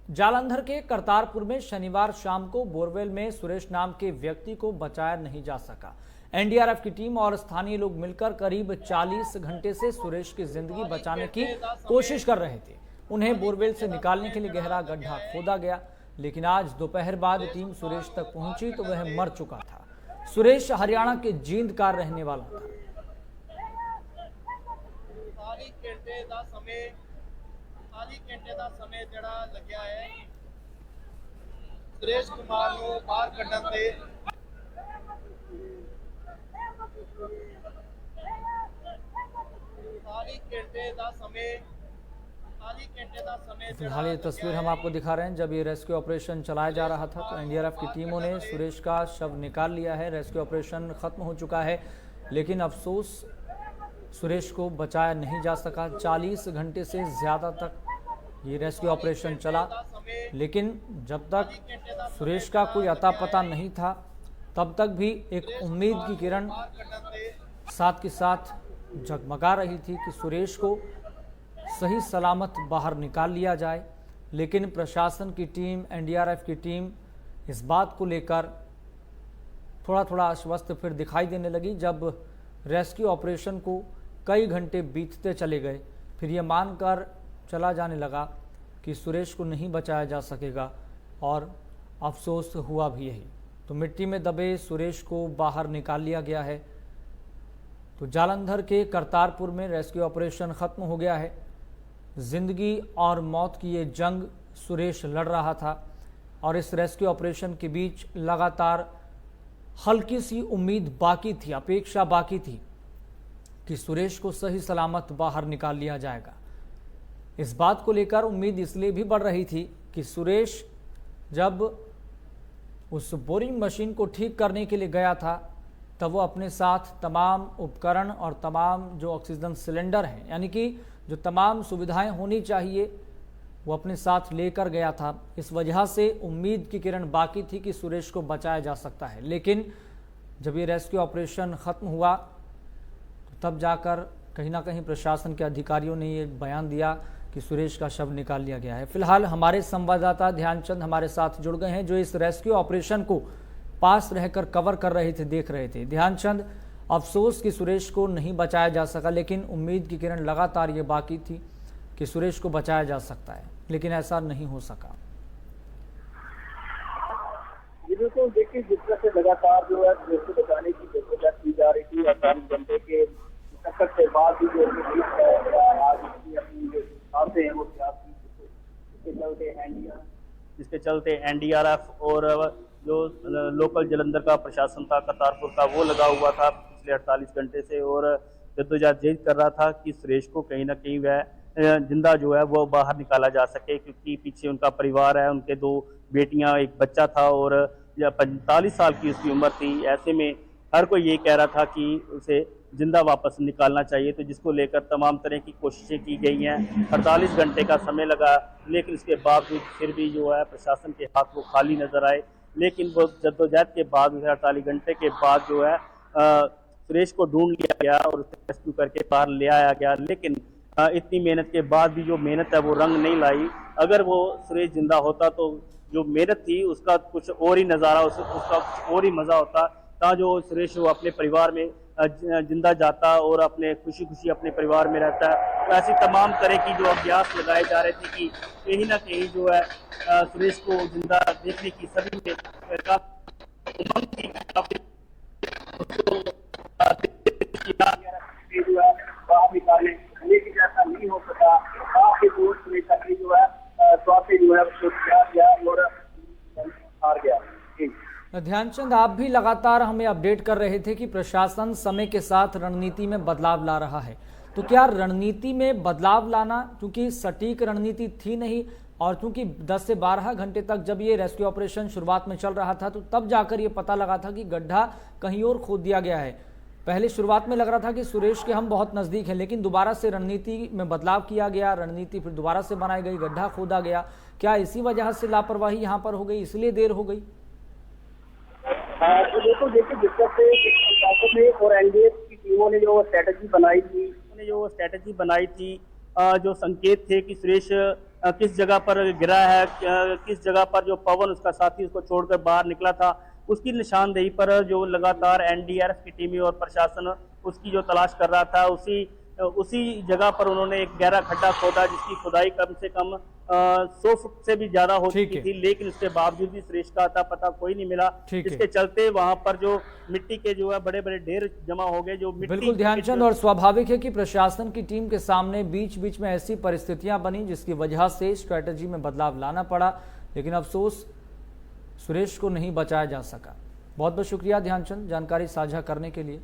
जालंधर के करतारपुर में शनिवार शाम को बोरवेल में सुरेश नाम के व्यक्ति को बचाया नहीं जा सका। एनडीआरएफ की टीम और स्थानीय लोग मिलकर करीब 40 घंटे से सुरेश की जिंदगी बचाने की कोशिश कर रहे थे। उन्हें बोरवेल से निकालने के लिए गहरा गड्ढा खोदा गया, लेकिन आज दोपहर बाद टीम सुरेश तक पहुंची तो वह मर चुका था। सुरेश हरियाणा के जींद का रहने वाला था। घंटे का समय जड़ा लग्या है सुरेश कुमार को बाहर कढ़न ते फिलहाल ये तस्वीर हम आपको दिखा रहे हैं। जब ये रेस्क्यू ऑपरेशन चलाया जा रहा था तो एनडीआरएफ की टीमों ने सुरेश का शव निकाल लिया है। रेस्क्यू ऑपरेशन खत्म हो चुका है, लेकिन अफसोस सुरेश को बचाया नहीं जा सका। 40 घंटे से ज़्यादा तक ये रेस्क्यू ऑपरेशन चला, लेकिन जब तक सुरेश का कोई अता पता नहीं था तब तक भी एक उम्मीद की किरण साथ के साथ जगमगा रही थी कि सुरेश को सही सलामत बाहर निकाल लिया जाए। लेकिन प्रशासन की टीम, एनडीआरएफ की टीम इस बात को लेकर थोड़ा थोड़ा आश्वस्त फिर दिखाई देने लगी जब रेस्क्यू ऑपरेशन को कई घंटे बीतते चले गए। फिर ये मानकर चला जाने लगा कि सुरेश को नहीं बचाया जा सकेगा, और अफसोस हुआ भी यही। तो मिट्टी में दबे सुरेश को बाहर निकाल लिया गया है। तो जालंधर के करतारपुर में रेस्क्यू ऑपरेशन खत्म हो गया है। जिंदगी और मौत की ये जंग सुरेश लड़ रहा था, और इस रेस्क्यू ऑपरेशन के बीच लगातार हल्की सी उम्मीद बाकी थी, अपेक्षा बाकी थी कि सुरेश को सही सलामत बाहर निकाल लिया जाएगा। इस बात को लेकर उम्मीद इसलिए भी बढ़ रही थी कि सुरेश जब उस बोरिंग मशीन को ठीक करने के लिए गया था तब वो अपने साथ तमाम उपकरण और तमाम जो ऑक्सीजन सिलेंडर हैं, यानी कि जो तमाम सुविधाएं होनी चाहिए, वो अपने साथ लेकर गया था। इस वजह से उम्मीद की किरण बाकी थी कि सुरेश को बचाया जा सकता है। लेकिन जब ये रेस्क्यू ऑपरेशन ख़त्म हुआ तो तब जाकर कहीं ना कहीं प्रशासन के अधिकारियों ने ये बयान दिया कि सुरेश का शव निकाल लिया गया है। फिलहाल हमारे संवाददाता ध्यानचंद हमारे साथ जुड़ गए हैं, जो इस रेस्क्यू ऑपरेशन को पास रहकर कवर कर रहे थे, देख रहे थे। ध्यानचंद, अफसोस कि सुरेश को नहीं बचाया जा सका, लेकिन उम्मीद की किरण लगातार ये बाकी थी कि सुरेश को बचाया जा सकता है, लेकिन ऐसा नहीं हो सका। बिल्कुल, देखिए जिस तरह से लगातार जो है सुरेश को बचाने की जद्दोजहद की जा रही थी, 48 घंटे के चक्कर के बाद भी जो आज अपनी जो बातें हैं वो जिसके चलते एनडीआरएफ और जो लोकल जालंधर का प्रशासन था करतारपुर का, वो लगा हुआ था पिछले 48 घंटे से, और जद्दोजहद कर रहा था कि सुरेश को कहीं ना कहीं वह जिंदा जो है वो बाहर निकाला जा सके, क्योंकि पीछे उनका परिवार है, उनके 2 बेटियां, एक बच्चा था और 45 साल की उसकी उम्र थी। ऐसे में हर कोई ये कह रहा था कि उसे जिंदा वापस निकालना चाहिए, तो जिसको लेकर तमाम तरह की कोशिशें की गई हैं। 48 घंटे का समय लगा, लेकिन इसके बावजूद फिर भी जो है प्रशासन के हाथ वो खाली नजर आए। लेकिन वो जद्दोजहद के बाद 48 घंटे के बाद जो है सुरेश को ढूंढ लिया गया और उसे रेस्क्यू करके बाहर ले आया गया। लेकिन इतनी मेहनत के बाद भी जो मेहनत है वो रंग नहीं लाई। अगर वो सुरेश जिंदा होता तो जो मेहनत थी उसका कुछ और ही नज़ारा, उसका कुछ और ही मज़ा होता, था जो सुरेश वो अपने परिवार में जिंदा जाता और अपने खुशी खुशी अपने परिवार में रहता। तो ऐसी तमाम तरह की जो अभ्यास लगाए जा रहे थे कि कहीं ना कहीं जो है सुरेश को जिंदा देखने की सभी में उमंग थी। लेकिन ऐसा नहीं हो सका। काफी दूर से जो है स्वास्थ्य जो है और हार गया। ध्यानचंद, आप भी लगातार हमें अपडेट कर रहे थे कि प्रशासन समय के साथ रणनीति में बदलाव ला रहा है। तो क्या रणनीति में बदलाव लाना, क्योंकि सटीक रणनीति थी नहीं, और क्योंकि 10 से 12 घंटे तक जब ये रेस्क्यू ऑपरेशन शुरुआत में चल रहा था तो तब जाकर ये पता लगा था कि गड्ढा कहीं और खोद दिया गया है। पहले शुरुआत में लग रहा था कि सुरेश के हम बहुत नज़दीक हैं, लेकिन दोबारा से रणनीति में बदलाव किया गया, रणनीति फिर दोबारा से बनाई गई, गड्ढा खोदा गया। क्या इसी वजह से लापरवाही यहाँ पर हो गई, इसलिए देर हो गई? तो देखो जिस तरह से प्रशासन ने और एनडीएफ की टीमों ने जो स्ट्रेटजी बनाई थी, जो संकेत थे कि सुरेश किस जगह पर गिरा है, किस जगह पर जो पवन उसका साथी उसको छोड़कर बाहर निकला था, उसकी निशानदेही पर जो लगातार एनडीआरएफ की टीमें और प्रशासन उसकी जो तलाश कर रहा था, उसी जगह पर उन्होंने एक गहरा खड्डा खोदा जिसकी खुदाई कम से कम 100 फुट से भी ज्यादा हो ठीक चुकी है। थी, लेकिन उसके बावजूद भी सुरेश का अता पता कोई नहीं मिला। ठीक है। इसके चलते वहां पर जो मिट्टी के जो है बड़े बड़े ढेर जमा हो गए। जो मिट्टी बिल्कुल ध्यानचंद, और स्वाभाविक है कि प्रशासन की टीम के सामने बीच बीच में ऐसी परिस्थितियां बनी जिसकी वजह से स्ट्रेटजी में बदलाव लाना पड़ा, लेकिन अफसोस सुरेश को नहीं बचाया जा सका। बहुत बहुत शुक्रिया ध्यानचंद जानकारी साझा करने के लिए।